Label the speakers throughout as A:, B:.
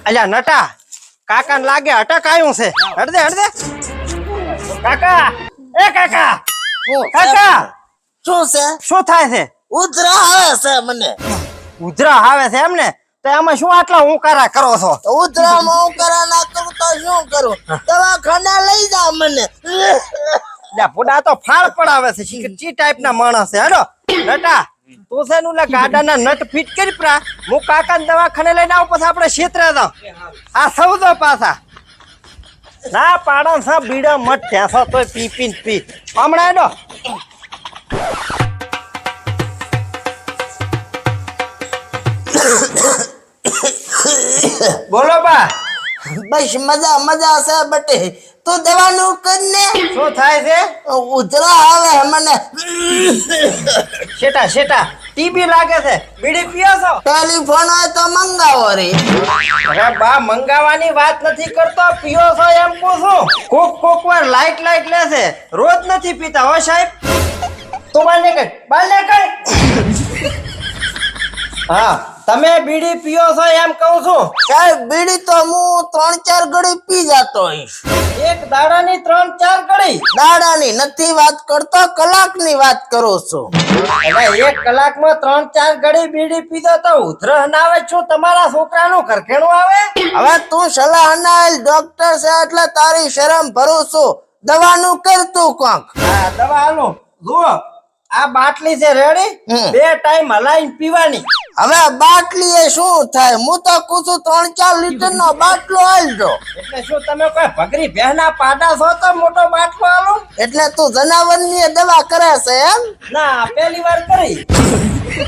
A: અલ્યા નટા કાકા ને લાગે અટક આવ્યું છે. હટ દે કાકા. એ કાકા કાકા
B: શું છે?
A: શું થાય છે?
B: ઉધરા આવે છે મને.
A: ઉધરા આવે છે એમ ને? તો એમાં શું આટલા હુંકારા કરો છો?
B: ઉધરામાં હું કરા ના કરું તો શું કરું? દવાખાને લઈ જા મને.
A: પુડા તો ફાળ પડાવે છે. ચી ટાઈપ ના માણસ છે. હેડો નટા તું છે નું ગાડાના નટ ફિટ કરી પ્રા હું કાકા ને દવાખાને લઈને આવું પછી આપણે ક્ષેત્રે જાવ. આ સૌદો પાછા ના પાડો સા બીડા મત ત્યાં તોય પી હમણાં હેડો. બોલો બા.
B: બસ મજા છે બટે. તું દવાનું કર ને.
A: શું થાય છે?
B: ઉધરા આવે મને.
A: શેટા ટીબી લાગે છે. બીડી પીઓ છો?
B: ટેલિફોન હોય તો મંગાવો રે.
A: અરે બા મંગાવાની વાત નથી કરતો. પીઓ છો એમ પૂછું. કોક વાર લાઈટ લે છે. રોજ નથી પીતા હો સાહેબ. તું બાર કઈ હા તમે બીડી પીઓ છો એમ કહું છું.
B: સાહેબ બીડી તો હું 3-4 ગળી પી જતો હોઈશ.
A: એક દાડાની 3-4 ગળી?
B: દાડાની નથી વાત કરતો, કલાકની વાત કરું છું.
A: અરે 1 કલાકમાં 3-4 ગળી બીડી પીધો તો ઉધરસ ના આવે? શું તમારા છોકરાનું ઘરખેણું આવે?
B: હવે તું સલાહ ના ડોક્ટર છે એટલે તારી શરમ ભરું છું. દવાનું કર તું કોક.
A: હા દવા હાલો. જુઓ આ બાટલી છે રેડી. 2 ટાઈમ હલાઈને પીવાની.
B: હવે બાટલી એ શું થાય? હું તો પૂછું 3-4 લીટર નો બાટલો આલજો.
A: એટલે શું તમે કોઈ ભગરી ભેના પાડા છો તો મોટો બાટલો આલો?
B: એટલે તું જનાવર ની દવા કરે છે એમ?
A: ના પહેલી વાર કરી.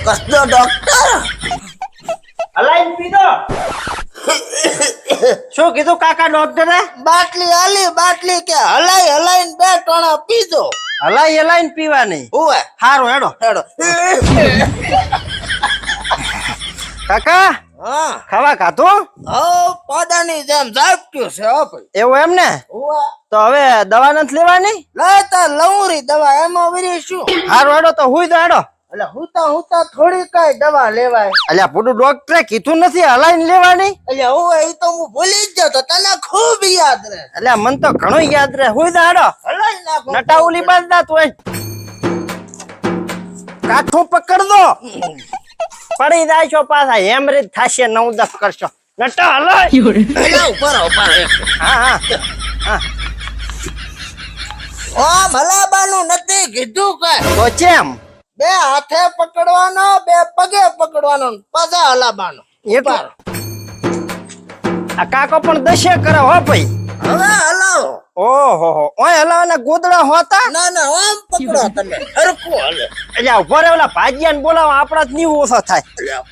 B: કસદો ડોક્ટર
A: હલાઈને પીધો. શું કીધું કાકા ડોક્ટરે?
B: બાટલી આલી બાટલી કે હલાઈને 2 ટોણા પીજો.
A: હલાઈને પીવાની?
B: ઓય
A: હારું હેડો. કાકા
B: હા
A: ખાવા ખાધું?
B: પાડાની જેમ ઝાપટ્યું છે હો ભાઈ.
A: એવું એમ ને?
B: ઓય
A: તો હવે દવા નથી લેવાની?
B: લેતા લઉરી દવા એમાં વરી શું?
A: હારું હેડો તો હુઈ દો હેડો.
B: એટલે હુતા થોડી કઈ દવા લેવાય.
A: અલ્યા પૂરું ડોક્ટરે કીધું નથી હલાઈને લેવાની?
B: એટલે ઓય એ તો હું ભૂલી જ જતો. તને ખૂબ યાદ રહે.
A: અલ્યા મન તો ઘણું યાદ રહે. હુઈ દો હેડો.
B: હલાઈ નાખો.
A: નટા ઉલી બાજ દા તું. કાઠું પકડ દો. પડી જાય છો પાછા હેમરેજ થાશે 9-10 કરશો. નટા હલાય.
B: ઉપર
A: હા
B: ઓ ભલાબાનું નથી કીધું કે
A: તો ચેમ?
B: 2 હાથે પકડવાનો 2 પગે પકડવાનો પાછા હલાબાનો.
A: એટલું આ કાકો પણ દશે કરે હો ભાઈ.
B: હવે હલાવો.
A: ઓહો ઓય હલાવાના ગોદડા હોતા?
B: ના આમ પકડો તમે હરખું હલે.
A: એટલે ઉભો રે ઓલા ભાજીયાને બોલાવો આપડા જ નીવ ઓછો થાય.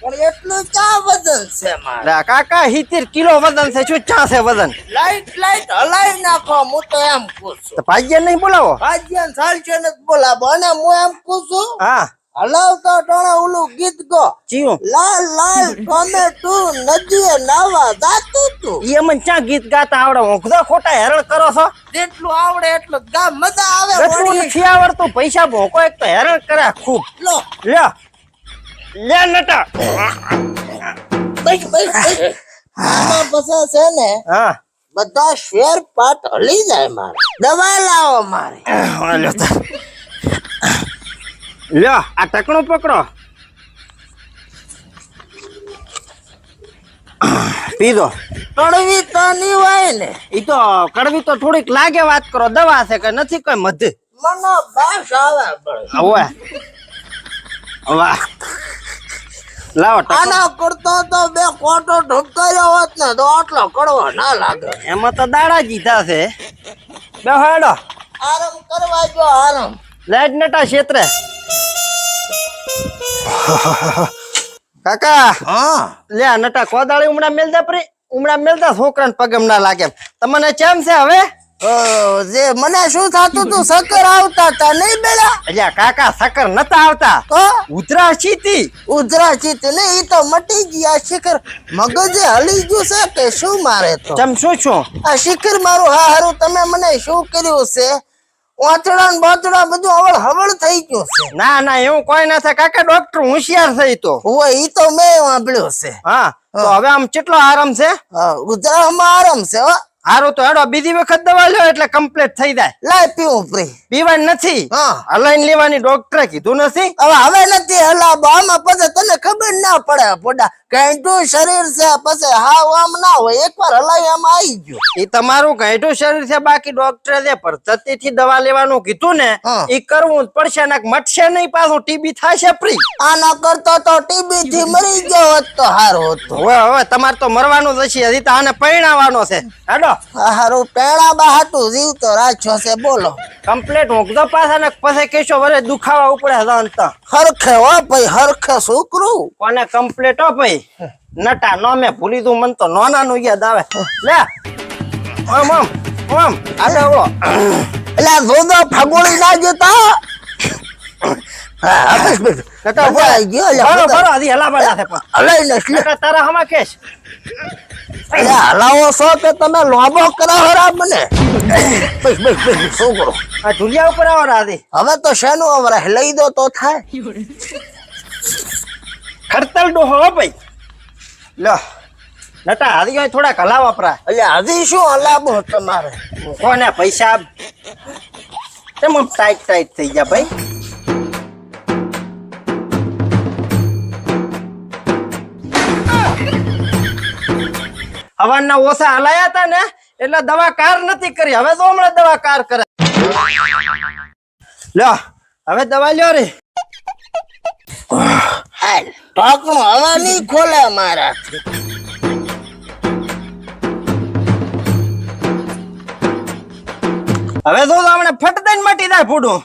B: પણ એટલું ચા વજન છે મારે.
A: અરે કાકા 70 કિલો વજન છે. શું ચા છે વજન?
B: લાઈટ હલાઈ નાખો. હું તો એમ પૂછું.
A: તો ભાજીયાને નહીં બોલાવો?
B: ભાજ્યાન સાલશે ને બોલાવો. અને હું એમ પૂછું
A: હા
B: હલાવતા ટોણે ઓલું ગીત ગો.
A: જીઓ
B: લાલ ટોમેટું નદીએ નાવા જાતું તું.
A: એ મને ચા ગીત ગાતા આવડે? ઊંઘો ખોટા હેરાન કરો છો.
B: જેટલું આવડે એટલું ગા મજા આવે.
A: એટલું નથી આવડતું. પૈસા ભોંકો એક તો હેરાન કરે ખૂબ.
B: લો
A: લે નટા.
B: બસ આમાં પછી છે ને
A: હા
B: બધા શેર પાટ હલી જાય મારે. દવા લાવો મારે.
A: લ્યો આ ટકણું પકડો. પીધો.
B: કડવી તો નહીં હોય ને?
A: ઈ તો કડવી તો થોડીક લાગે. વાત કરો દવા છે કે નથી કોઈ મધ?
B: મને બાસ આવે પડે.
A: હવે વાહ લાવો
B: આના કરતો તો 2 કોટો ઢબકાયો હોત ને તો આટલો કડવો ના લાગે.
A: એમાં તો દાડા જીધા છે. બે હેડો
B: આરામ કરવા જો આરામ.
A: લાઈટ નટા ક્ષેત્રે. કાકા
B: હા
A: લે નટા કોદાળી ઉમડા મેલતા છોકરાને પગમ ના લાગે. તમને કેમ છે હવે?
B: જે મને શું થતું તું શક્કર આવતા તા નહીં બેડા?
A: એટલે કાકા શક્કર નતા આવતા.
B: તો
A: ઉધરા ચીતી
B: ને ઈ તો મટી ગયા. શિખર મગજે હલી ગયું છે કે શું મારે તો?
A: ચમ શું
B: આ શિખર મારું હારું તમે મને શું કર્યું છે? ઓથડા ને બોથડા બધું હવળ હવળ થઈ ગયું છે.
A: ના ના એવું કોઈ ના થાય કાકા, ડોક્ટર હોશિયાર છે ઈ તો.
B: હોય ઈ તો મેં સાંભળ્યું છે.
A: હા તો હવે આમ કેટલો આરામ છે?
B: ઉધરામાં આરામ છે હો.
A: હારું તો હેડો બીજી વખત દવા લ્યો એટલે કમ્પ્લીટ થઈ જાય.
B: લાય પીવું પ્રી.
A: પીવાની નથી,
B: હા
A: હલાઈને લેવાની ડોક્ટરે કીધું નથી.
B: હવે નથી હલાવો આમાં પછી તને ખબર ના પડે પોડા ગાંઠું શરીર છે પછી હાવ આમ ના હોય એકવાર હલાવી આમાં આવી ગયું.
A: ઈ તમારું ગાંઠું શરીર છે, બાકી ડોક્ટરે જે પદ્ધતિથી દવા લેવાનું કીધું ને
B: હા.
A: ઈ કરવું જ પડશે, ને મટશે નહીં પાછું ટીબી થશે ફ્રી.
B: આના કરતો તો ટીબી થી મરી ગયો હોત તો હારું હતું.
A: હવે હવે તમારે તો મરવાનું જ હશે, હજી તો આને પરણાવવાનો છે. હેડો
B: હારું પેણા બા હાટું જીવ તો રાખ્યો છે. બોલો
A: કમ્પ્લીટ ઊંઘતો પાછા ને પછી કેશો વરે દુખાવા ઉપડે જાણતા.
B: હરખે હો ભાઈ હરખે છોકરું.
A: કોને કમ્પ્લીટ હો ભાઈ નટા નો મેં ભૂલી દઉં, મન તો નોનાનું યાદ આવે. લે ઓમ ઓમ ઓમ આડે ઓળો
B: એટલે જોદો ફગોળી ના જતા. હા બસ બસ
A: નટા
B: મજા આવી ગયો.
A: બરો બરો હજી હલાવા છે પણ
B: હલાઈ ને એટલે
A: નટા તારા હમા કેશ
B: હલાવો છો કે તમે લોબો કરાવો રા મને. બસ બસ બસ છોકરો
A: આ ઢુલિયા ઉપર આવો રાધી.
B: હવે તો શેનું અવરાય લઈ દો તો થાય.
A: ખડતલ ડોહો હો ભાઈ. લો નટા હજી થોડાક હલાવ વપરા.
B: એટલે હજી શું હલાવો તમારે?
A: કોને પૈસા તેમ ટાઈટ ટાઈટ થઈ ગયા ભાઈ. હવાના ઓછા હલાયા હતા ને એટલે દવા કાર નથી કરી, હવે તો હમણાં દવા કાર કરે. લ્યો હવે દવા લ્યો રે.
B: હાલ ઢાંકણું હવા નહીં ખોલે મારા.
A: હવે તો હમણાં ફટ દઈને મટી જાય ફૂડું.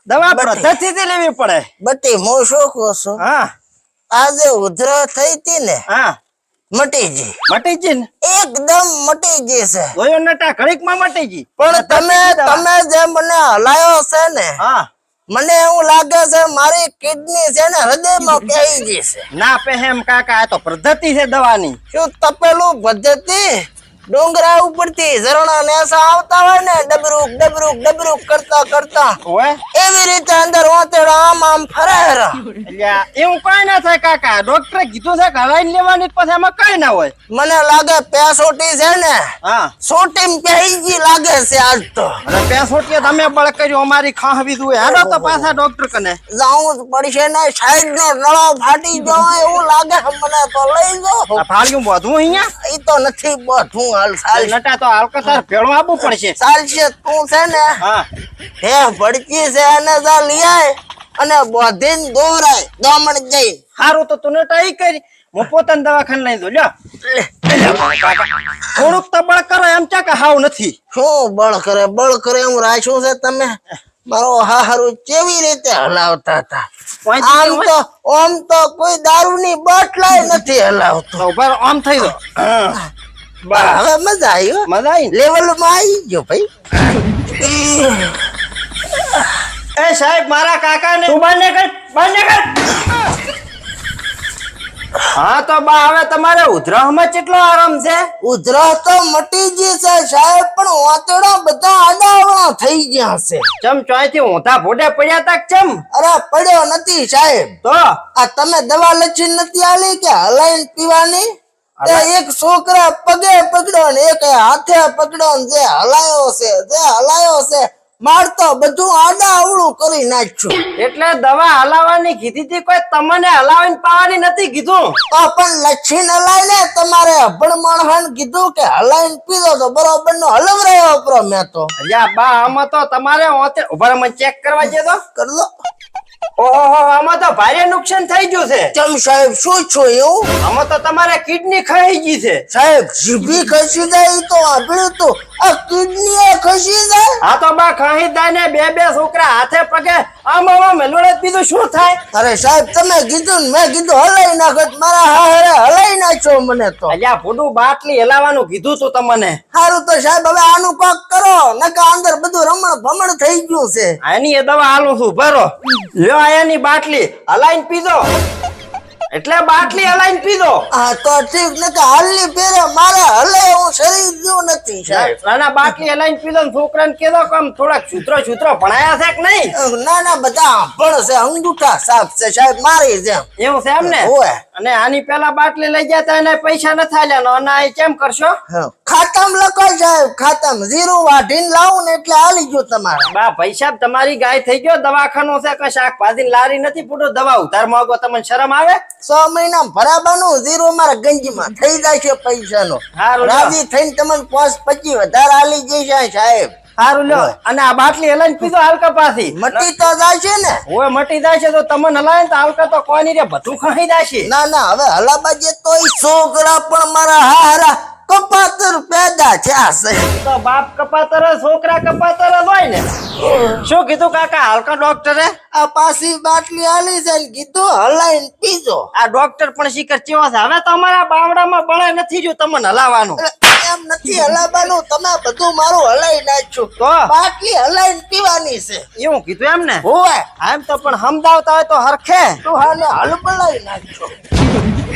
A: દવા પદ્ધતિથી લેવી પડે.
B: બટી હું શું કહું છું,
A: હા
B: આજે ઉધરા થઈ હતી ને
A: હા
B: મટી ગઈ.
A: મટી જી ને
B: એકદમ મટી ગઈ છે.
A: જોયો નટા ઘડીક માં મટી જી.
B: પણ તમે જે મને હલાયો છે ને,
A: હા
B: મને એવું લાગે છે મારી કિડની છે ને હૃદયમાં પહેરી ગઈ છે.
A: ના પહેમ કાકા, આ તો પદ્ધતિ છે દવાની.
B: શું તપેલું પદ્ધતિ ડુંગરા ઉપરથી ઝરણા નેસા આવતા હોય ને ડબરૂક ડબરૂક ડબરૂક કરતા કરતા
A: ઓય
B: એવી રીતે અંદર ઓતેડા આમ આમ ફરે.
A: અલ્યા એવું કઈ ના થાય કાકા, ડોક્ટરે કીધું છે કે હલાઈને લેવાની જ, પછી એમાં કઈ ના હોય.
B: મને લાગે પેસોટી છે ને
A: હા
B: સોટી પહેરી ગઈ લાગે છે આજ તો.
A: અને પેસોટીએ તમે બળ કર્યું, અમારી ખાહવી દુએ. હેડો તો પાછા ડોક્ટર કને
B: જાવું જ પડશે ને, સાઈડ નો નળો ફાટી જવા એવું લાગે મને તો લઈ જાઓ.
A: આ ફાળ્યું બધું અહીંયા
B: ઈ તો નથી બધું હાલ સાલ
A: નટા તો આલકતાર ભેળું આપવું પડશે.
B: ચાલશે. તું છે ને
A: હા
B: હે ભડકી છે એને જા લઈ આય અને બોધીને દોરાય દમણ જઈ.
A: સારું તો તું નટા ઈ કરી, હું પોતાને દવાખાને લઈ દઉં. લ્યો થોડુંક તો બળ કરો એમ ચા કે હાવ નથી.
B: શું બળ કરે એમ રાખ્યું છે તમે? મારો હારું કેવી રીતે હલાવતા હતા. આમ તો કોઈ દારૂની બોટલાય નથી હલાવતો.
A: ઉભા રહો, આમ થઈ દો.
B: હવે મજા આવી હો.
A: મજા આવી.
B: લેવલ માં આવી ગયો ભાઈ.
A: એ સાહેબ મારા કાકા ને બંને કર. હા તો બા હવે તમારે ઉધરામાં કેટલો આરામ છે?
B: ઉધરા તો મટી ગઈ છે સાહેબ, પણ વાતડા બધા આડાવડા થઈ ગયા છે.
A: ચમ ચોયથી ઊંધા ભોડે પડ્યા તા ચમ?
B: અરે પડ્યો નથી સાહેબ.
A: તો
B: આ તમે દવા લખી નથી આલી કે હલાઈને પીવાની? એક છોકરા પગે પકડ્યો ને એક હાથે પકડ્યો ને જે હલાયો છે માર તો બધું આડા અવળું કરી નાખ્યું.
A: એટલે દવા હલાવવાની કીધી હતી, કોઈ તમને હલાવીને પાવાની નથી કીધું.
B: પણ લક્ષીને હલાઈને તમારે અભણ માણસાને કીધું કે હલાઈને પીધો તો બરોબર નો હલવરાયો વાપરો મેં તો.
A: અલ્યા બા આમાં તો તમારે ઉભા મને ચેક કરવા જેતો
B: કર લો.
A: ઓહો આમાં તો ભારે નુકસાન થઈ ગયું છે.
B: ચમ સાહેબ શું છો એવું?
A: આમાં તો તમારે કિડની ખાઈ ગઈ છે
B: સાહેબ. જીભી ખસી જાય તો સાંભળ્યું તું, આ કિડની ખસી જાય.
A: હા તો બા ખાઈ જાય ને બે છોકરા હાથે પગે આમ મેલોડે બીજું શું થાય?
B: અરે સાહેબ તમે કીધું ને મેં કીધું હલાઈ નાખો, મારા હારે હલાઈ નાખ્યો મને તો.
A: અલ્યા ફૂડું બાટલી હલાવવાનું કીધું તું તમને.
B: સારું તો સાહેબ હવે આનું કોક કરો, નકા અંદર બધું રમણ ભમણ થઈ ગયું છે.
A: આની એ દવા હાલું છું ભરો. લ્યો આયાની બાટલી હલાઈને પીધો. એટલે બાટલી હલાઈને પીધો.
B: હા તો ઠીક ને કે હાલની ફેરે મારે હલે એવું શરીર જેવું નથી સાહેબ.
A: નાના બાટલી હલાઈને પીધો ને છોકરાને કીધો કે આમ થોડાક સૂત્રો ભણાયા છે કે નહીં?
B: ના ના બધા પણ છે અંગૂઠા સાફ છે સાહેબ મારી જેમ.
A: એવું છે એમ ને?
B: ઓય
A: અને આની પેલા બાટલી લઈ ગયા તા એને પૈસા નથી આલ્યા અને આ કેમ કરશો?
B: ખાતામાં લખો સાહેબ, ખાતામાં જીરું વાઢીને લાવું ને એટલે હાલી ગયો તમારે.
A: બા ભાઈ સાહેબ તમારી ગાય થઈ ગયો, દવાખાનું છે કે શાકભાજી લારી નથી ફૂટો, દવા ઉધાર માંગો, તમને શરમ આવે?
B: 6 મહિના ભરાબાનું જીરું મારા ગંજીમાં થઈ જાય છે પૈસાનો.
A: હારું લ્યો.
B: રાજી થઈને તમને 5-25 વધારે હાલી જશે સાહેબ.
A: સારું લ્યો. અને આ બાટલી હલાઈને પીધો હાલકા પાછી
B: મટી તો જાય છે ને.
A: ઓય મટી જાય છે તો તમને હલાય ને તો હાલકા તો કોઈ નહીં રે, બધું ખાઈ જાય છે.
B: ના ના હવે હલાબાજે તો ઈ છોકરા પણ મારા હારા કપાતર પેદા થયા છે.
A: તો બાપ કપાતર છોકરા કપાતર હોય ને. શું કીધું કાકા હાલકા ડોક્ટરે?
B: આ પાછી બાટલી હાલી છે ને કીધું હલાઈને પીજો.
A: આ ડોક્ટર પણ શીખર ચેવા છે. હવે તો અમારા બાવડામાં બળે નથી જો તમને હલાવાનું.
B: એમ નથી હલાવાનું, તમે બધું મારું હલાઈ નાખ્યું.
A: તો
B: બાટલી હલાઈને પીવાની છે.
A: એવું કીધું એમ ને?
B: હોવે
A: એમ તો પણ સમજાવતા હોય તો હરખે.
B: તું હાલે હલબલાઈ નાખ્યો.